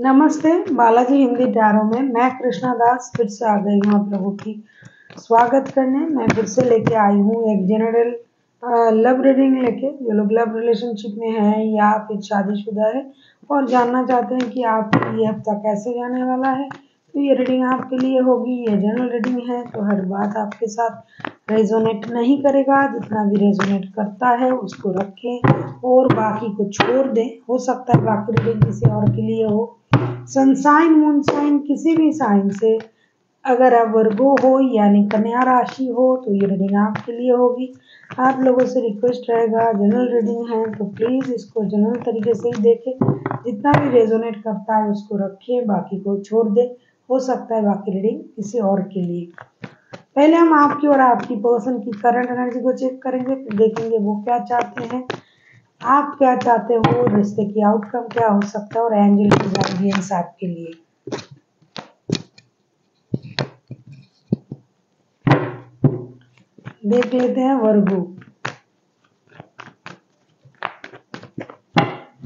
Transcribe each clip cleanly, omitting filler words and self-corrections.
नमस्ते, बालाजी हिंदी टैरो में मैं कृष्णा दास फिर से आ गई हूँ आप लोगों की स्वागत करने। मैं फिर से लेके आई हूँ एक जनरल लव रीडिंग लेके। जो लोग लव रिलेशनशिप में हैं या फिर शादीशुदा है और जानना चाहते हैं कि आपका ये हफ्ता कैसे जाने वाला है, तो ये रीडिंग आपके लिए होगी। ये जनरल रीडिंग है तो हर बात आपके साथ रेजोनेट नहीं करेगा। जितना भी रेजोनेट करता है उसको रखें और बाकी को छोड़ दें। हो सकता है बाकी रीडिंग किसी और के लिए हो। सनसाइन मूनसाइन किसी भी साइन से अगर आप वर्गो हो यानी कन्या राशि हो तो ये रीडिंग आपके लिए होगी। आप लोगों से रिक्वेस्ट रहेगा, जनरल रीडिंग है तो प्लीज़ इसको जनरल तरीके से ही देखें। जितना भी रेजोनेट करता है उसको रखें, बाकी को छोड़ दें। हो सकता है बाकी रीडिंग किसी और के लिए। पहले हम आपकी और आपकी पर्सन की करंट एनर्जी को चेक करेंगे, फिर देखेंगे वो क्या चाहते हैं, आप क्या चाहते हो, रिश्ते की आउटकम क्या हो सकता है और एंजल की गाइडेंस आपके लिए। देख लेते हैं वर्गो,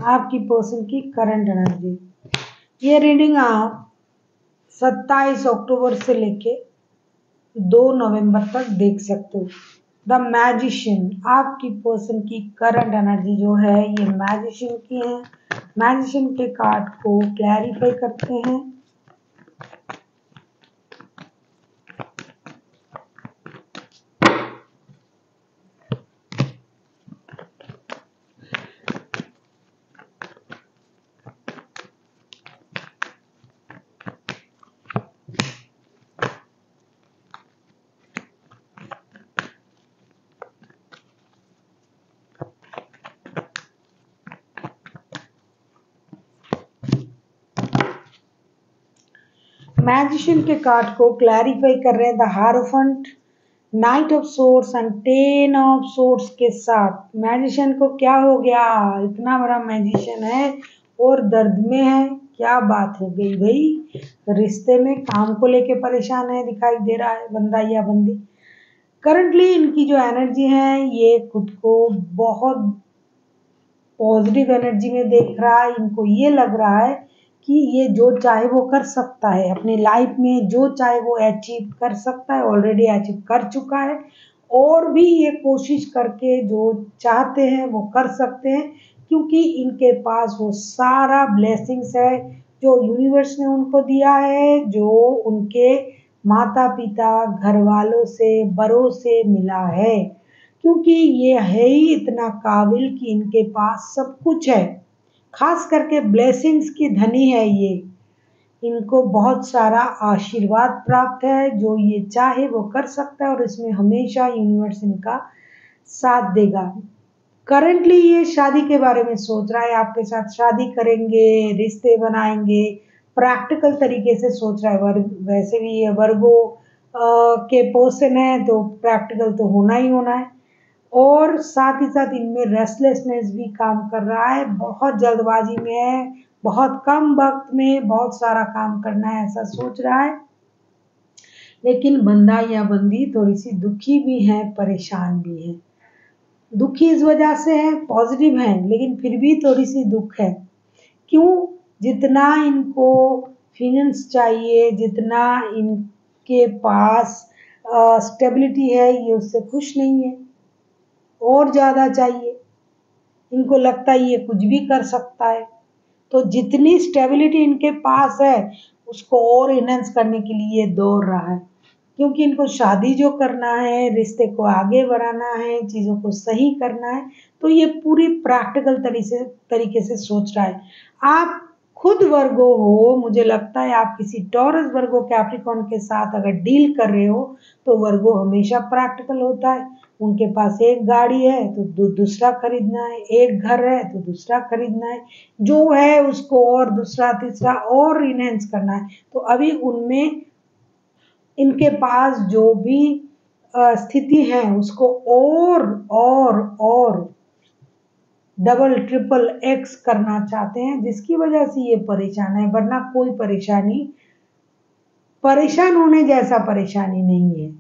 आपकी पर्सन की करंट एनर्जी। ये रीडिंग आप 27 अक्टूबर से लेके 2 नवंबर तक देख सकते हो। द मैजिशियन, आपकी पर्सन की करंट एनर्जी जो है ये मैजिशियन की है। मैजिशियन के कार्ड को क्लैरिफाई करते हैं। मैजिशियन के कार्ड को क्लैरिफाई कर रहे हैं the hierophant, knight of swords and 10 of swords के साथ। मैजिशियन को क्या हो गया, इतना बड़ा मैजिशियन है और दर्द में है। क्या बात हो गई भाई, रिश्ते में काम को लेके परेशान है दिखाई दे रहा है बंदा या बंदी। करंटली इनकी जो एनर्जी है ये खुद को बहुत पॉजिटिव एनर्जी में देख रहा है। इनको ये लग रहा है कि ये जो चाहे वो कर सकता है अपनी लाइफ में, जो चाहे वो अचीव कर सकता है, ऑलरेडी अचीव कर चुका है और भी ये कोशिश करके जो चाहते हैं वो कर सकते हैं, क्योंकि इनके पास वो सारा ब्लेसिंग्स है जो यूनिवर्स ने उनको दिया है, जो उनके माता पिता घर वालों से बड़ों से मिला है। क्योंकि ये है ही इतना काबिल कि इनके पास सब कुछ है, खास करके ब्लेसिंग्स की धनी है ये। इनको बहुत सारा आशीर्वाद प्राप्त है, जो ये चाहे वो कर सकता है और इसमें हमेशा यूनिवर्स इनका साथ देगा। करंटली ये शादी के बारे में सोच रहा है, आपके साथ शादी करेंगे, रिश्ते बनाएंगे, प्रैक्टिकल तरीके से सोच रहा है। वैसे भी ये वर्गो के पर्सन है तो प्रैक्टिकल तो होना ही होना है। और साथ ही साथ इनमें रेस्टलेसनेस भी काम कर रहा है, बहुत जल्दबाजी में है, बहुत कम वक्त में बहुत सारा काम करना है ऐसा सोच रहा है। लेकिन बंदा या बंदी थोड़ी सी दुखी भी है, परेशान भी है। दुखी इस वजह से है, पॉजिटिव है लेकिन फिर भी थोड़ी सी दुख है। क्यों, जितना इनको फिनेंस चाहिए, जितना इनके पास स्टेबिलिटी है, ये उससे खुश नहीं है, और ज़्यादा चाहिए। इनको लगता है ये कुछ भी कर सकता है, तो जितनी स्टेबिलिटी इनके पास है उसको और इनहेंस करने के लिए दौड़ रहा है। क्योंकि इनको शादी जो करना है, रिश्ते को आगे बढ़ाना है, चीज़ों को सही करना है, तो ये पूरी प्रैक्टिकल तरीके से सोच रहा है। आप खुद वर्गो हो, मुझे लगता है आप किसी टॉरस वर्गो कैप्रिकॉर्न के साथ अगर डील कर रहे हो तो वर्गो हमेशा प्रैक्टिकल होता है। उनके पास एक गाड़ी है तो दूसरा खरीदना है, एक घर है तो दूसरा खरीदना है, जो है उसको और दूसरा तीसरा और इनहेंस करना है। तो अभी उनमें इनके पास जो भी स्थिति है उसको और डबल ट्रिपल एक्स करना चाहते हैं, जिसकी वजह से ये परेशान है। वरना कोई परेशान होने जैसा परेशानी नहीं है।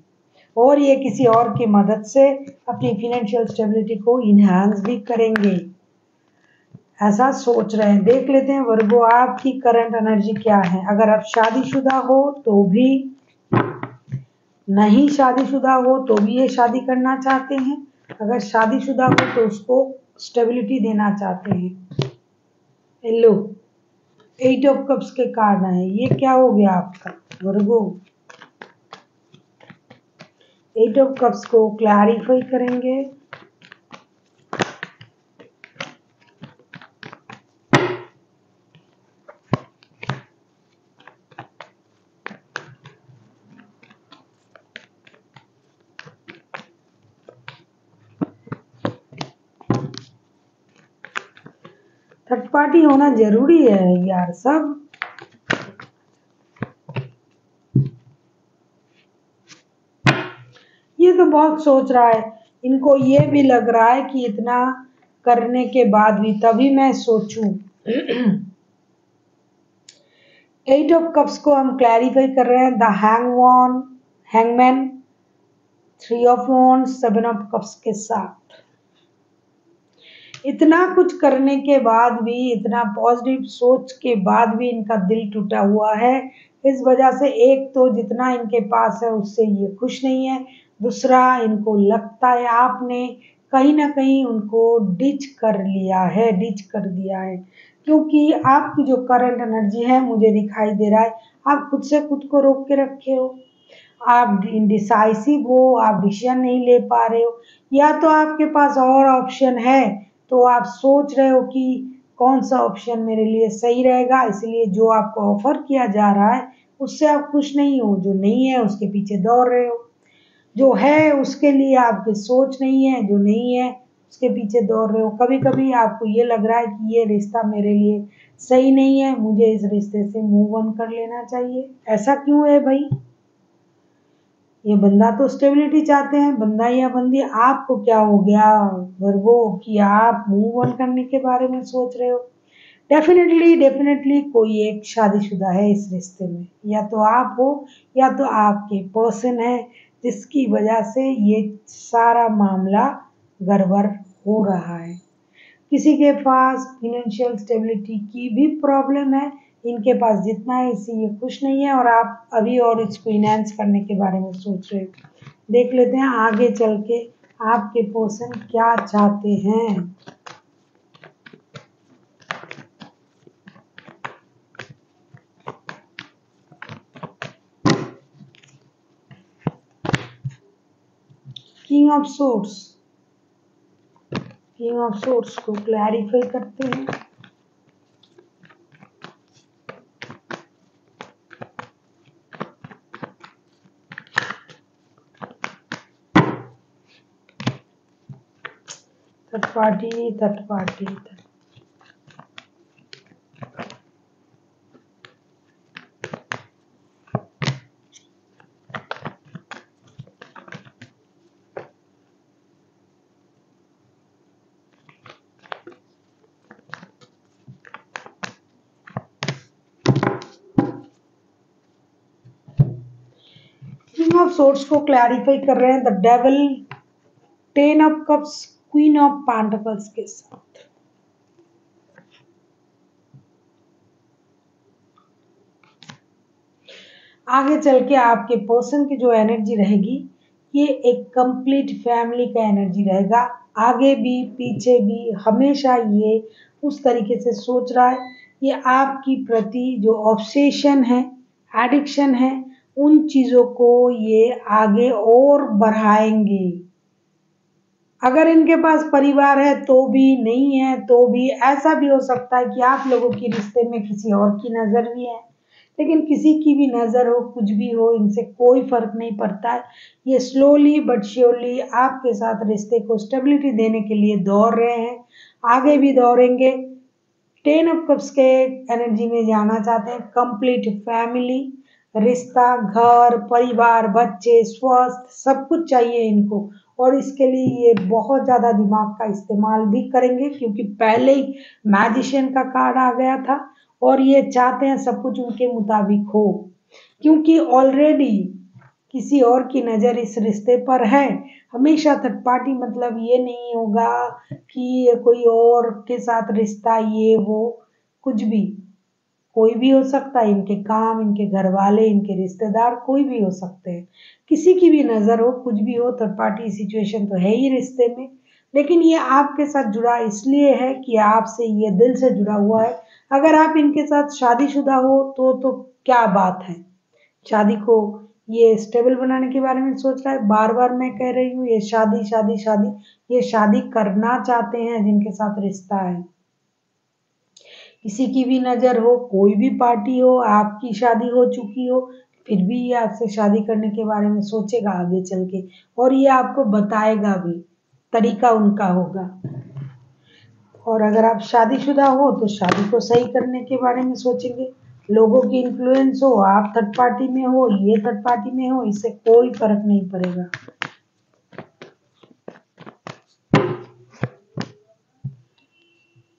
और ये किसी और की मदद से अपनी फिनेंशियल स्टेबिलिटी को इन्हांस भी करेंगे। ऐसा सोच रहे हैं। देख लेते हैं वर्गो आपकी करंट एनर्जी क्या है। अगर आप शादीशुदा हो तो भी, नहीं शादीशुदा हो तो भी ये शादी करना चाहते हैं, अगर शादीशुदा हो तो उसको स्टेबिलिटी देना चाहते हैं। हेलो, 8 ऑफ कप्स के कार्ड है, ये क्या हो गया आपका वर्गो। 8 ऑफ कप्स को क्लैरिफाई करेंगे। थर्ड पार्टी होना जरूरी है यार सब। ये तो बहुत सोच रहा है, इनको ये भी लग रहा है कि इतना करने के बाद भी तभी मैं सोचूं। 8 ऑफ कप्स को हम क्लैरिफाई कर रहे हैं the hangman, 3 of wands, 7 of cups के साथ। इतना कुछ करने के बाद भी, इतना पॉजिटिव सोच के बाद भी इनका दिल टूटा हुआ है। इस वजह से एक तो जितना इनके पास है उससे ये खुश नहीं है, दूसरा इनको लगता है आपने कहीं ना कहीं उनको डिच कर लिया है, डिच कर दिया है। क्योंकि आपकी जो करंट एनर्जी है मुझे दिखाई दे रहा है आप खुद से खुद को रोक के रखे हो, आप इंडिसाइसिव हो, आप डिसीजन नहीं ले पा रहे हो, या तो आपके पास और ऑप्शन है तो आप सोच रहे हो कि कौन सा ऑप्शन मेरे लिए सही रहेगा, इसलिए जो आपको ऑफर किया जा रहा है उससे आप खुश नहीं हो, जो नहीं है उसके पीछे दौड़ रहे हो, जो है उसके लिए आपकी सोच नहीं है, जो नहीं है उसके पीछे दौड़ रहे हो। कभी कभी आपको ये लग रहा है कि ये रिश्ता मेरे लिए सही नहीं है, मुझे इस रिश्ते से मूव ऑन कर लेना चाहिए। ऐसा क्यों है भाई, ये बंदा तो स्टेबिलिटी चाहते हैं, बंदा या बंदी, आपको क्या हो गया वर्गो कि आप मूव ऑन करने के बारे में सोच रहे हो। डेफिनेटली कोई एक शादीशुदा है इस रिश्ते में, या तो आप हो या तो आपके पर्सन है जिसकी वजह से ये सारा मामला गड़बड़ हो रहा है। किसी के पास फिनेंशियल स्टेबिलिटी की भी प्रॉब्लम है, इनके पास जितना है इससे ये खुश नहीं है और आप अभी और इसको इनहेंस करने के बारे में सोच रहे हो। देख लेते हैं आगे चल के आपके पर्सन क्या चाहते हैं। King of source, king of source को क्लैरिफाई करते हैं। Third party king of source को क्लैरिफाई कर रहे हैं the devil, 10 of cups, queen of pentacles के साथ। आगे चल के आपके पर्सन की जो एनर्जी रहेगी ये एक कंप्लीट फैमिली का एनर्जी रहेगा, आगे भी पीछे भी हमेशा ये उस तरीके से सोच रहा है। ये आपकी प्रति जो ऑब्सेशन है, एडिक्शन है, उन चीज़ों को ये आगे और बढ़ाएंगे। अगर इनके पास परिवार है तो भी, नहीं है तो भी, ऐसा भी हो सकता है कि आप लोगों की रिश्ते में किसी और की नज़र भी है, लेकिन किसी की भी नज़र हो, कुछ भी हो, इनसे कोई फर्क नहीं पड़ता है। ये स्लोली बट श्योरली आपके साथ रिश्ते को स्टेबिलिटी देने के लिए दौड़ रहे हैं, आगे भी दौड़ेंगे। 10 ऑफ कप्स के एनर्जी में जाना चाहते हैं, कंप्लीट फैमिली, रिश्ता, घर परिवार, बच्चे, स्वस्थ, सब कुछ चाहिए इनको, और इसके लिए ये बहुत ज़्यादा दिमाग का इस्तेमाल भी करेंगे क्योंकि पहले ही मैजिशियन का कार्ड आ गया था और ये चाहते हैं सब कुछ उनके मुताबिक हो, क्योंकि ऑलरेडी किसी और की नज़र इस रिश्ते पर है। हमेशा थर्ड पार्टी मतलब ये नहीं होगा कि कोई और के साथ रिश्ता, ये वो कुछ भी, कोई भी हो सकता है। इनके काम, इनके घर वाले, इनके रिश्तेदार, कोई भी हो सकते हैं। किसी की भी नज़र हो, कुछ भी हो, थर्ड पार्टी सिचुएशन तो है ही रिश्ते में। लेकिन ये आपके साथ जुड़ा इसलिए है कि आपसे ये दिल से जुड़ा हुआ है। अगर आप इनके साथ शादीशुदा हो तो क्या बात है। शादी को ये स्टेबल बनाने के बारे में सोच रहा है। बार बार मैं कह रही हूँ, ये शादी शादी शादी, ये शादी करना चाहते हैं जिनके साथ रिश्ता है। किसी की भी नज़र हो, कोई भी पार्टी हो, आपकी शादी हो चुकी हो, फिर भी ये आपसे शादी करने के बारे में सोचेगा आगे चल के, और ये आपको बताएगा भी। तरीका उनका होगा। और अगर आप शादीशुदा हो तो शादी को सही करने के बारे में सोचेंगे। लोगों की इन्फ्लुएंस हो, आप थर्ड पार्टी में हो, ये थर्ड पार्टी में हो, इससे कोई फर्क नहीं पड़ेगा।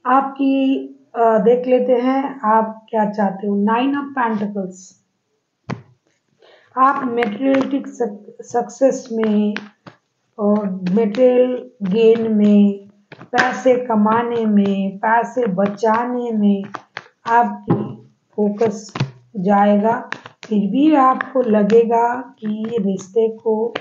आपकी देख लेते हैं आप क्या चाहते हो। 9 ऑफ पेंटिकल्स। आप मेटेरियलिस्टिक सक्सेस में और मटेरियल गेन में, पैसे कमाने में, पैसे बचाने में आपकी फोकस जाएगा। फिर भी आपको लगेगा कि रिश्ते को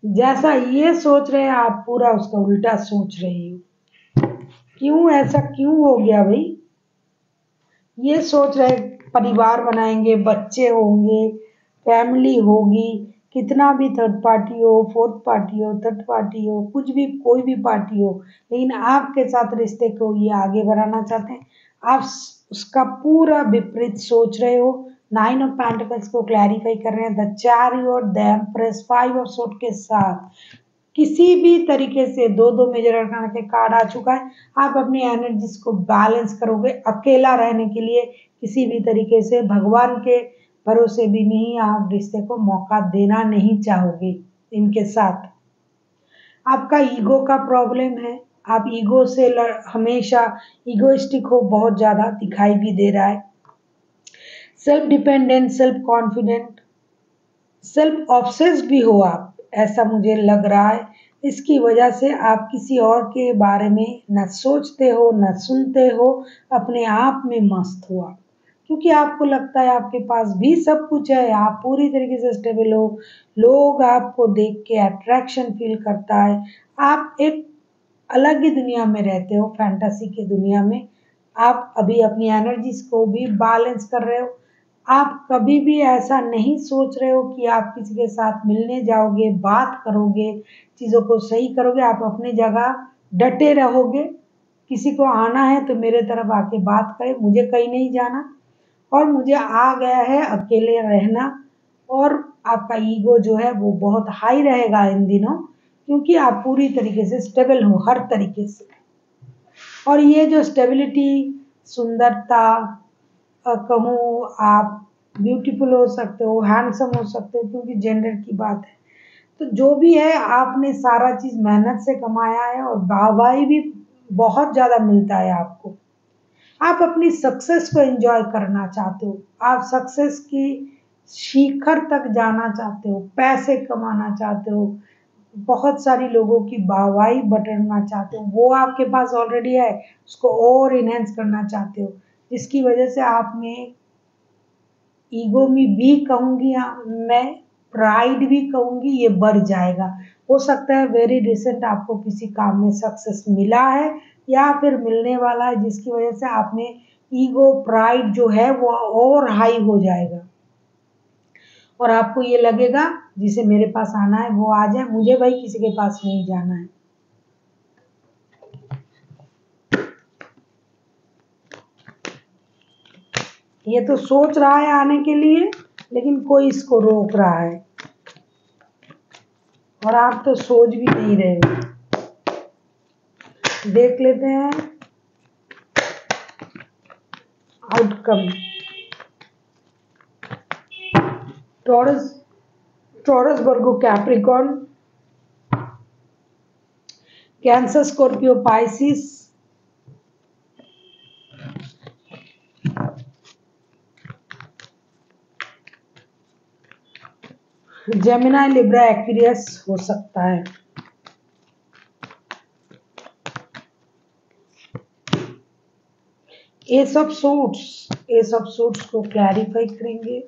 जैसा ये सोच रहे हैं आप, पूरा उसका उल्टा सोच रही हो। क्यों ऐसा क्यों हो गया भाई? ये सोच रहे परिवार बनाएंगे, बच्चे होंगे, फैमिली होगी। कितना भी थर्ड पार्टी हो, फोर्थ पार्टी हो, थर्ड पार्टी हो, कुछ भी, कोई भी पार्टी हो, लेकिन आपके साथ रिश्ते को ये आगे बढ़ाना चाहते हैं। आप उसका पूरा विपरीत सोच रहे हो। 9 ऑफ पेंटिकल्स को क्लैरिफाई कर रहे हैं the chariot, the empress, 5 of sword के साथ। किसी भी तरीके से दो दो मेजर अरकाना के कार्ड आ चुका है। आप अपनी एनर्जीज को बैलेंस करोगे। अकेला रहने के लिए किसी भी तरीके से भगवान के भरोसे भी नहीं, आप रिश्ते को मौका देना नहीं चाहोगे इनके साथ। आपका ईगो का प्रॉब्लम है। आप ईगो से हमेशा ईगोइस्टिक हो, बहुत ज़्यादा दिखाई भी दे रहा है। Self dependent, self confident, self obsessed भी हो आप, ऐसा मुझे लग रहा है। इसकी वजह से आप किसी और के बारे में न सोचते हो, न सुनते हो, अपने आप में मस्त हो आप। क्योंकि आपको लगता है आपके पास भी सब कुछ है, आप पूरी तरीके से स्टेबल हो, लोग आपको देख के अट्रैक्शन फील करता है। आप एक अलग ही दुनिया में रहते हो, फैंटेसी की दुनिया में। आप अभी अपनी एनर्जीज को भी बैलेंस कर रहे हो। आप कभी भी ऐसा नहीं सोच रहे हो कि आप किसी के साथ मिलने जाओगे, बात करोगे, चीज़ों को सही करोगे। आप अपनी जगह डटे रहोगे। किसी को आना है तो मेरे तरफ आके बात करे, मुझे कहीं नहीं जाना। और मुझे आ गया है अकेले रहना। और आपका ईगो जो है वो बहुत हाई रहेगा इन दिनों, क्योंकि आप पूरी तरीके से स्टेबल हो हर तरीके से। और ये जो स्टेबिलिटी, सुंदरता, कहूँ आप ब्यूटीफुल हो सकते हो, हैंडसम हो सकते हो, क्योंकि जेंडर की बात है। तो जो भी है, आपने सारा चीज़ मेहनत से कमाया है और वाहवाही भी बहुत ज़्यादा मिलता है आपको। आप अपनी सक्सेस को एंजॉय करना चाहते हो। आप सक्सेस की शिखर तक जाना चाहते हो, पैसे कमाना चाहते हो, बहुत सारी लोगों की वाहवाही बटोरना चाहते हो। वो आपके पास ऑलरेडी है, उसको और इनहेंस करना चाहते हो, जिसकी वजह से आप में ईगो में भी कहूँगी मैं, प्राइड भी कहूँगी, ये बढ़ जाएगा। हो सकता है वेरी रिसेंट आपको किसी काम में सक्सेस मिला है या फिर मिलने वाला है, जिसकी वजह से आप में ईगो, प्राइड जो है वो और हाई हो जाएगा। और आपको ये लगेगा जिसे मेरे पास आना है वो आ जाए, मुझे भाई किसी के पास नहीं जाना है। ये तो सोच रहा है आने के लिए, लेकिन कोई इसको रोक रहा है। और आप तो सोच भी नहीं रहे हो। देख लेते हैं outcome. Taurus, Taurus, Virgo, Capricorn, Cancer, Scorpio, Pisces, Gemini, Libra, Aquarius हो सकता है। एस ऑफ सूट्स को क्लैरिफाई करेंगे।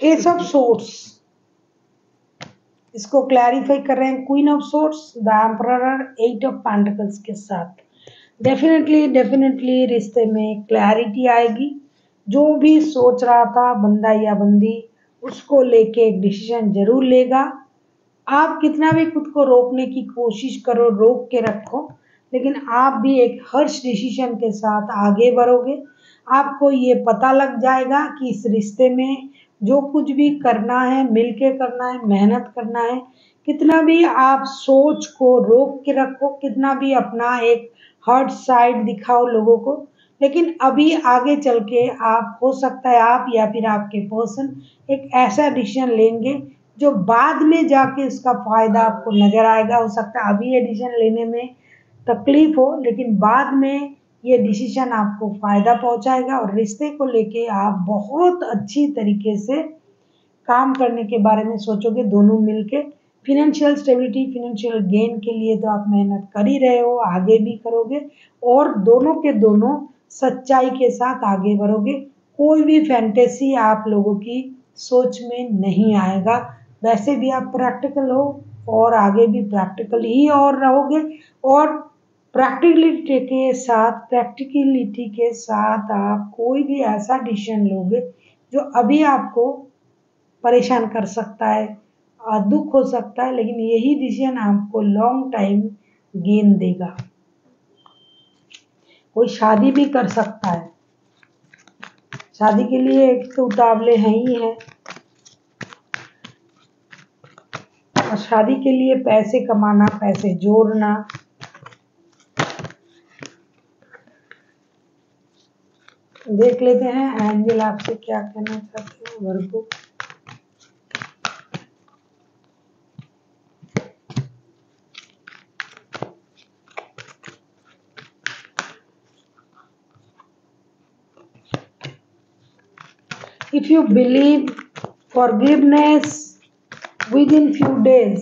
एस ऑफ सोर्ट्स, इसको क्लैरिफाई कर रहे हैं queen of swords, the emperor, 8 of pentacles के साथ। डेफिनेटली रिश्ते में क्लैरिटी आएगी। जो भी सोच रहा था बंदा या बंदी, उसको लेके एक डिसीजन जरूर लेगा। आप कितना भी खुद को रोकने की कोशिश करो, रोक के रखो, लेकिन आप भी एक हर्ष डिसीजन के साथ आगे बढ़ोगे। आपको ये पता लग जाएगा कि इस रिश्ते में जो कुछ भी करना है मिलके करना है, मेहनत करना है। कितना भी आप सोच को रोक के रखो, कितना भी अपना एक हर्ट साइड दिखाओ लोगों को, लेकिन अभी आगे चल के आप, हो सकता है आप या फिर आपके पर्सन एक ऐसा डिसीजन लेंगे जो बाद में जाके उसका फायदा आपको नजर आएगा। हो सकता है अभी ये डिसीजन लेने में तकलीफ हो, लेकिन बाद में ये डिसीजन आपको फायदा पहुंचाएगा और रिश्ते को लेके आप बहुत अच्छी तरीके से काम करने के बारे में सोचोगे दोनों मिलके। फिनेंशियल स्टेबिलिटी, फिनेंशियल गेन के लिए तो आप मेहनत कर ही रहे हो, आगे भी करोगे और दोनों के दोनों सच्चाई के साथ आगे बढ़ोगे। कोई भी फैंटेसी आप लोगों की सोच में नहीं आएगा। वैसे भी आप प्रैक्टिकल हो और आगे भी प्रैक्टिकल ही और रहोगे और प्रैक्टिकलिटी के साथ आप कोई भी ऐसा डिसीजन लोगे जो अभी आपको परेशान कर सकता है, दुख हो सकता है, लेकिन यही डिसीजन आपको लॉन्ग टाइम गेन देगा। कोई शादी भी कर सकता है, शादी के लिए एक तो उतावले हैं ही है, और शादी के लिए पैसे कमाना, पैसे जोड़ना। देख लेते हैं एंजल आपसे क्या कहना चाहते हैं वर्गो। If you believe forgiveness within few days,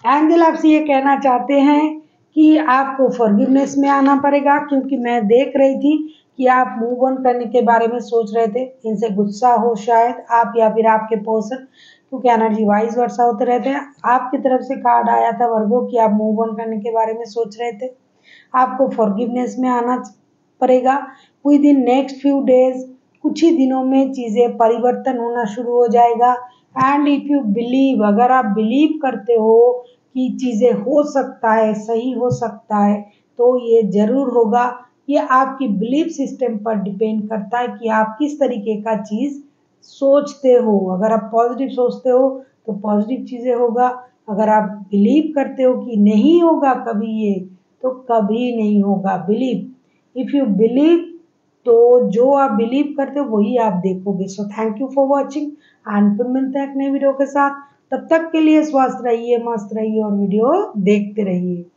angel आपसे ये कहना चाहते हैं कि आपको फॉरगिवनेस में आना पड़ेगा, क्योंकि मैं देख रही थी कि आप मूव ऑन करने के बारे में सोच रहे थे। इनसे गुस्सा हो शायद आप या फिर आपके पर्सन, क्योंकि एनर्जी वाइज वर्षा होते रहते हैं। आपकी तरफ से कार्ड आया था वर्गो कि आप मूव ऑन करने के बारे में सोच रहे थे। आपको फॉरगिवनेस में आना पड़ेगा with in next few days. कुछ ही दिनों में चीज़ें परिवर्तन होना शुरू हो जाएगा। एंड इफ़ यू बिलीव, अगर आप बिलीव करते हो कि चीज़ें हो सकता है, सही हो सकता है, तो ये ज़रूर होगा। ये आपकी बिलीफ सिस्टम पर डिपेंड करता है कि आप किस तरीके का चीज़ सोचते हो। अगर आप पॉजिटिव सोचते हो तो पॉजिटिव चीज़ें होगा। अगर आप बिलीव करते हो कि नहीं होगा कभी ये, तो कभी नहीं होगा। बिलीव, इफ़ यू बिलीव, तो जो आप बिलीव करते हो वही आप देखोगे। So thank you for watching and फिर मिलते हैं एक नई वीडियो के साथ। तब तक के लिए स्वस्थ रहिए, मस्त रहिए और वीडियो देखते रहिए।